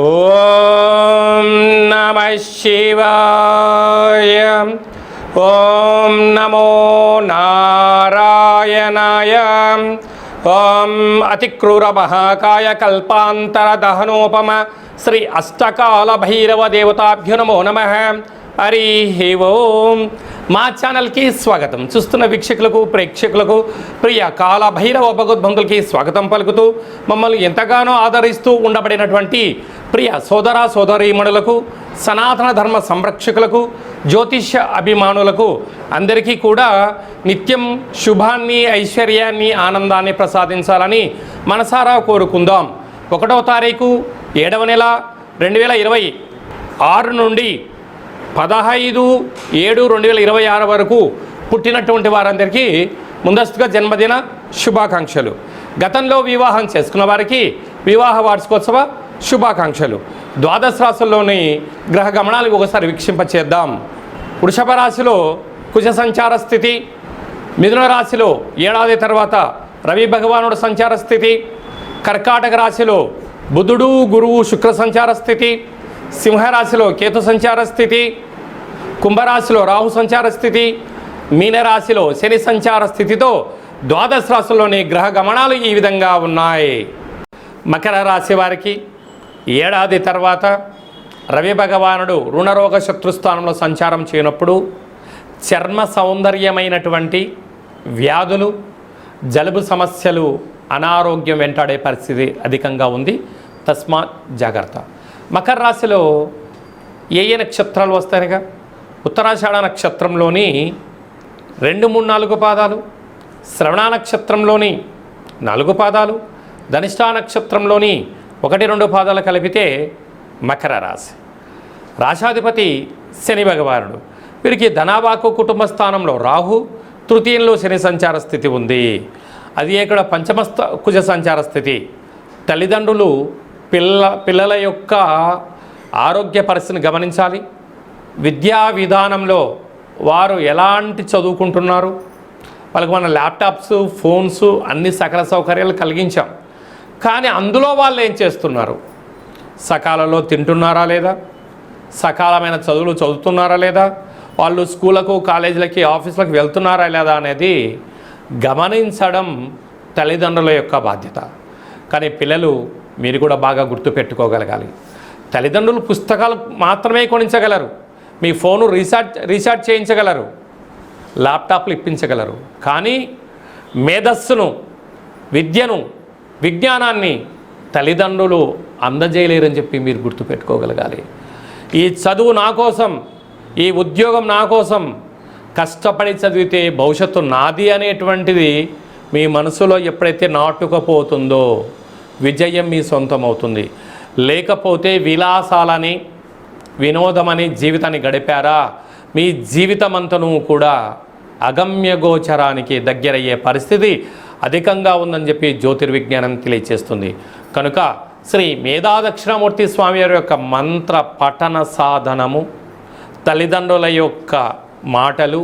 ఓం నమః శివాయ. ఓం నమో నారాయణాయ. ఓం అతిక్రూర మహాకాయ కల్పాంతర దహనోపమ శ్రీ అష్టకాల భైరవ దేవతాభ్యో నమో నమః. హరి ఓం. మా ఛానల్కి స్వాగతం. చూస్తున్న వీక్షకులకు ప్రేక్షకులకు ప్రియ కాల భైరవ భగవద్బంధులకి స్వాగతం పలుకుతూ మమ్మల్ని ఎంతగానో ఆదరిస్తూ ఉండబడినటువంటి ప్రియ సోదర సోదరీమణులకు, సనాతన ధర్మ సంరక్షకులకు, జ్యోతిష్య అభిమానులకు అందరికీ కూడా నిత్యం శుభాన్ని, ఐశ్వర్యాన్ని, ఆనందాన్ని ప్రసాదించాలని మనసారా కోరుకుందాం. 1వ తారీఖు 7వ నెల 2026 నుండి 15/7/2026 వరకు పుట్టినటువంటి వారందరికీ ముందస్తుగా జన్మదిన శుభాకాంక్షలు. గతంలో వివాహం చేసుకున్న వారికి వివాహ వార్షికోత్సవ శుభాకాంక్షలు. ద్వాదశ రాశుల్లోని గ్రహ గమనాలు ఒకసారి వీక్షింపచేద్దాం. వృషభ రాశిలో కుజ సంచార స్థితి, మిథున రాశిలో ఏడాది తర్వాత రవి భగవానుడు సంచార స్థితి, కర్కాటక రాశిలో బుధుడు గురువు శుక్ర సంచార స్థితి, సింహరాశిలో కేతు సంచార స్థితి, కుంభరాశిలో రాహు సంచార స్థితి, మీనరాశిలో శని సంచార స్థితితో ద్వాదశ రాశుల్లోని గ్రహ గమనాలు ఈ విధంగా ఉన్నాయి. మకర రాశి వారికి ఏడాది తర్వాత రవి భగవానుడు రుణరోగ శత్రుస్థానంలో సంచారం చేయనప్పుడు చర్మ సౌందర్యమైనటువంటి వ్యాధులు, జలుబు సమస్యలు, అనారోగ్యం వెంటాడే పరిస్థితి అధికంగా ఉంది. తస్మాత్ జాగ్రత్త. మకర రాశిలో ఏ నక్షత్రాలు వస్తాయిగా? ఉత్తరాషాఢ నక్షత్రంలోని 2, 3, 4 పాదాలు, శ్రవణ నక్షత్రంలోని 4 పాదాలు, ధనిష్టా నక్షత్రంలోని 1, 2 పాదాలు కలిపితే మకర రాశి. రాశాధిపతి శని భగవానుడు. వీరికి ధనావాకు కుటుంబ స్థానంలో రాహు, తృతీయంలో శని సంచార స్థితి ఉంది. అది ఇక్కడ పంచమస్థ కుజ సంచార స్థితి. తల్లిదండ్రులు పిల్లల యొక్క ఆరోగ్య పరిస్థితిని గమనించాలి. విద్యా విధానంలో వారు ఎలాంటి చదువుకుంటున్నారు, వాళ్ళకి మన ల్యాప్టాప్స్, ఫోన్స్ అన్ని సకల సౌకర్యాలు కలిగించాం. కానీ అందులో వాళ్ళు ఏం చేస్తున్నారు? సకాలంలో తింటున్నారా లేదా? సకాలమైన చదువులు చదువుతున్నారా లేదా? వాళ్ళు స్కూళ్ళకు, కాలేజీలకి, ఆఫీసులకు వెళ్తున్నారా లేదా అనేది గమనించడం తల్లిదండ్రుల యొక్క బాధ్యత. కానీ పిల్లలు మీరు కూడా బాగా గుర్తుపెట్టుకోగలగాలి. తల్లిదండ్రులు పుస్తకాలు మాత్రమే కొనించగలరు, మీ ఫోను రీఛార్జ్ చేయించగలరు, ల్యాప్టాప్లు ఇప్పించగలరు. కానీ మేధస్సును, విద్యను, విజ్ఞానాన్ని తల్లిదండ్రులు అందజేయలేరని చెప్పి మీరు గుర్తుపెట్టుకోగలగాలి. ఈ చదువు నా కోసం, ఈ ఉద్యోగం నా కోసం, కష్టపడి చదివితే భవిష్యత్తు నాది అనేటువంటిది మీ మనసులో ఎప్పుడైతే నాటుకపోతుందో విజయం మీ సొంతం అవుతుంది. లేకపోతే విలాసాలని, వినోదమని జీవితాన్ని గడిపారా, మీ జీవితమంతను కూడా అగమ్యగోచరానికి దగ్గరయ్యే పరిస్థితి అధికంగా ఉందని చెప్పి జ్యోతిర్విజ్ఞానం తెలియచేస్తుంది. కనుక శ్రీ మేధాదక్షిణామూర్తి స్వామి వారి యొక్క మంత్ర పఠన సాధనము, తల్లిదండ్రుల యొక్క మాటలు,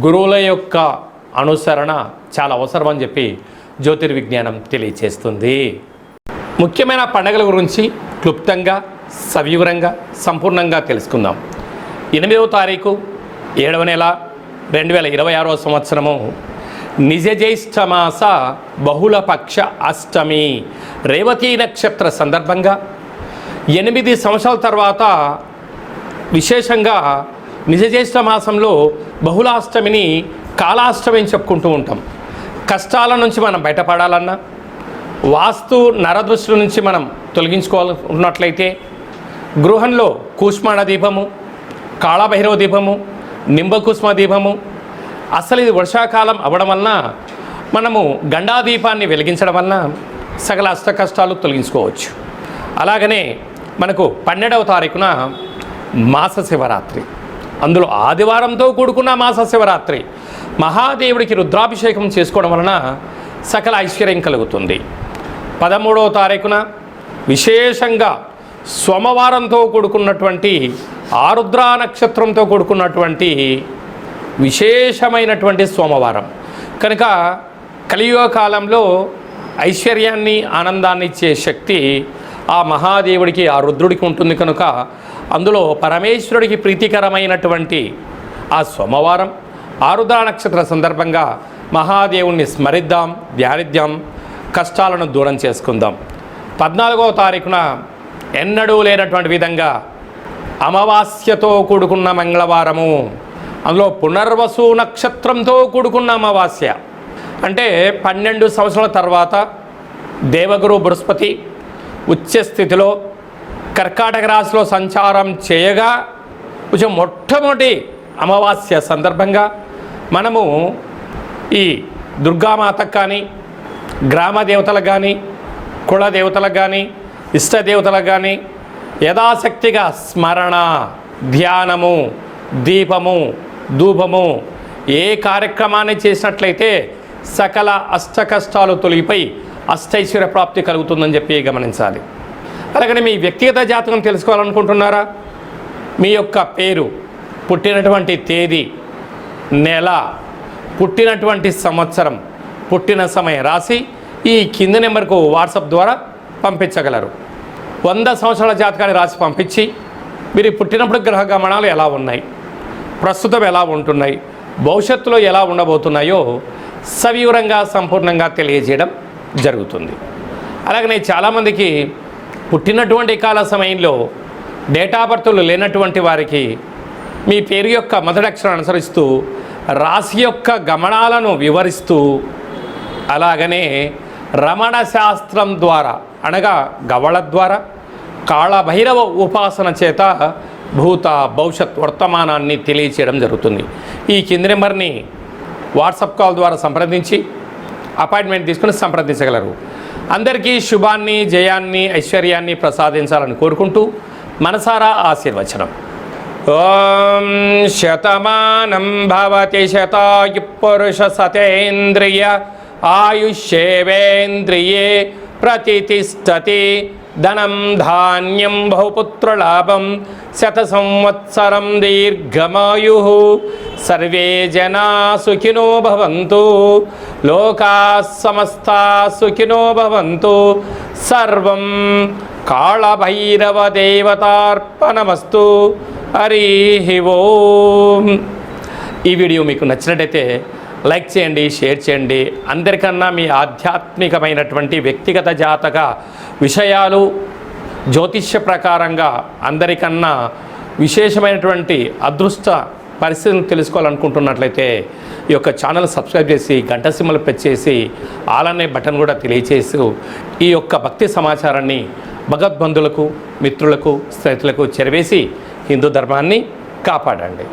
గురువుల యొక్క అనుసరణ చాలా అవసరం అని చెప్పి జ్యోతిర్విజ్ఞానం తెలియచేస్తుంది. ముఖ్యమైన పండుగల గురించి క్లుప్తంగా, సవివరంగా, సంపూర్ణంగా తెలుసుకుందాం. 8వ తారీఖు 7వ నెల 2026 సంవత్సరము నిజ జ్యేష్ఠమాస బహుళపక్ష అష్టమి రేవతీ నక్షత్ర సందర్భంగా 8 సంవత్సరాల తర్వాత విశేషంగా నిజ జ్యేష్ఠ మాసంలో బహుళాష్టమిని కాలాష్టమి అని చెప్పుకుంటూ ఉంటాం. కష్టాల నుంచి మనం బయటపడాలన్నా, వాస్తు నరదృష్టి నుంచి మనం తొలగించుకోవాలన్నట్లయితే గృహంలో కూష్మాండ దీపము, కాళభైరవ దీపము, నింబకుష్మ దీపము, అసలు ఇది వర్షాకాలం అవ్వడం వలన మనము గండా దీపాన్ని వెలిగించడం వలన సకల అష్ట కష్టాలు తొలగించుకోవచ్చు. అలాగనే మనకు 12వ తారీఖున మాస శివరాత్రి, అందులో ఆదివారంతో కూడుకున్న మాస శివరాత్రి. మహాదేవుడికి రుద్రాభిషేకం చేసుకోవడం వలన సకల ఐశ్వర్యం కలుగుతుంది. 13వ తారీఖున విశేషంగా సోమవారంతో కూడుకున్నటువంటి ఆరుద్ర నక్షత్రంతో కూడుకున్నటువంటి విశేషమైనటువంటి సోమవారం కనుక కలియుగ కాలంలో ఐశ్వర్యాన్ని, ఆనందాన్ని ఇచ్చే శక్తి ఆ మహాదేవుడికి, ఆ రుద్రుడికి ఉంటుంది కనుక అందులో పరమేశ్వరుడికి ప్రీతికరమైనటువంటి ఆ సోమవారం ఆరుద్ర నక్షత్ర సందర్భంగా మహాదేవుణ్ణి స్మరిద్దాం, ధ్యానిద్దాం, కష్టాలను దూరం చేసుకుందాం. 14వ తారీఖున ఎన్నడూ లేనటువంటి విధంగా అమావాస్యతో కూడుకున్న మంగళవారము, అందులో పునర్వసు నక్షత్రంతో కూడుకున్న అమావాస్య. అంటే 12 సంవత్సరాల తర్వాత దేవగురు బృహస్పతి ఉచ్చస్థితిలో కర్కాటక రాశిలో సంచారం చేయగా కొంచెం మొట్టమొదటి అమావాస్య సందర్భంగా మనము ఈ దుర్గామాతకు కానీ, గ్రామ దేవతలకు కానీ, కుల దేవతలకు కానీ, ఇష్టదేవతలకు కానీ యథాశక్తిగా స్మరణ, ధ్యానము, దీపము, ధూపము ఏ కార్యక్రమాన్ని చేసినట్లయితే సకల అష్టకష్టాలు తొలగిపోయి అష్టైశ్వర్య ప్రాప్తి కలుగుతుందని చెప్పి గమనించాలి. అలాగని మీ వ్యక్తిగత జాతకం తెలుసుకోవాలనుకుంటున్నారా? మీ యొక్క పేరు, పుట్టినటువంటి తేదీ, నెల, పుట్టినటువంటి సంవత్సరం, పుట్టిన సమయం రాసి ఈ కింది నెంబర్కు వాట్సాప్ ద్వారా పంపించగలరు. 100 సంవత్సరాల జాతకాన్ని రాసి పంపించి మీరు పుట్టినప్పుడు గ్రహ గమనాలు ఎలా ఉన్నాయి, ప్రస్తుతం ఎలా ఉంటున్నాయి, భవిష్యత్తులో ఎలా ఉండబోతున్నాయో సవివరంగా సంపూర్ణంగా తెలియజేయడం జరుగుతుంది. అలాగనే చాలామందికి పుట్టినటువంటి కాల సమయంలో డేటా బర్త్లు లేనటువంటి వారికి మీ పేరు యొక్క మొదటి అక్షరం అనుసరిస్తూ రాశి యొక్క గమనాలను వివరిస్తూ, అలాగనే రమణ శాస్త్రం ద్వారా అనగా గవళ ద్వారా కాళభైరవ ఉపాసన చేత భూత భవిష్యత్ వర్తమానాన్ని తెలియచేయడం జరుగుతుంది. ఈ కింది నెంబర్ని వాట్సాప్ కాల్ ద్వారా సంప్రదించి అపాయింట్మెంట్ తీసుకుని సంప్రదించగలరు. అందరికీ శుభాన్ని, జయాన్ని, ఐశ్వర్యాన్ని ప్రసాదించాలని కోరుకుంటూ మనసారా ఆశీర్వచనం. ఓం శతమానం భవతి శతాయు పురుష సతేంద్రియ ఆయుష్యేవేంద్రియే ప్రతిష్టతి. ధనం ధాన్యం బహుపుత్రలాభం శత సంవత్సరం దీర్ఘమాయు. సర్వే జనా సుఖినో భవంతు. లోకా సమస్తా సుఖినో భవంతు. సర్వం కాళభైరవ దేవతార్పణమస్తు. హరి ఓం. ఈ వీడియో మీకు నచ్చినట్టయితే లైక్ చేయండి, షేర్ చేయండి. అందరికన్నా మీ ఆధ్యాత్మికమైనటువంటి వ్యక్తిగత జాతక విషయాలు జ్యోతిష్య ప్రకారంగా అందరికన్నా విశేషమైనటువంటి అదృష్ట పరిస్థితులను తెలుసుకోవాలనుకుంటున్నట్లయితే ఈ యొక్క ఛానల్ సబ్స్క్రైబ్ చేసి గంట సింబల్ ప్రెస్ చేసి ఆల్ అనే బటన్ కూడా తెలియచేసి ఈ యొక్క భక్తి సమాచారాన్ని భగవద్బంధులకు, మిత్రులకు, స్నేహితులకు చేరవేసి హిందూ ధర్మాన్ని కాపాడండి.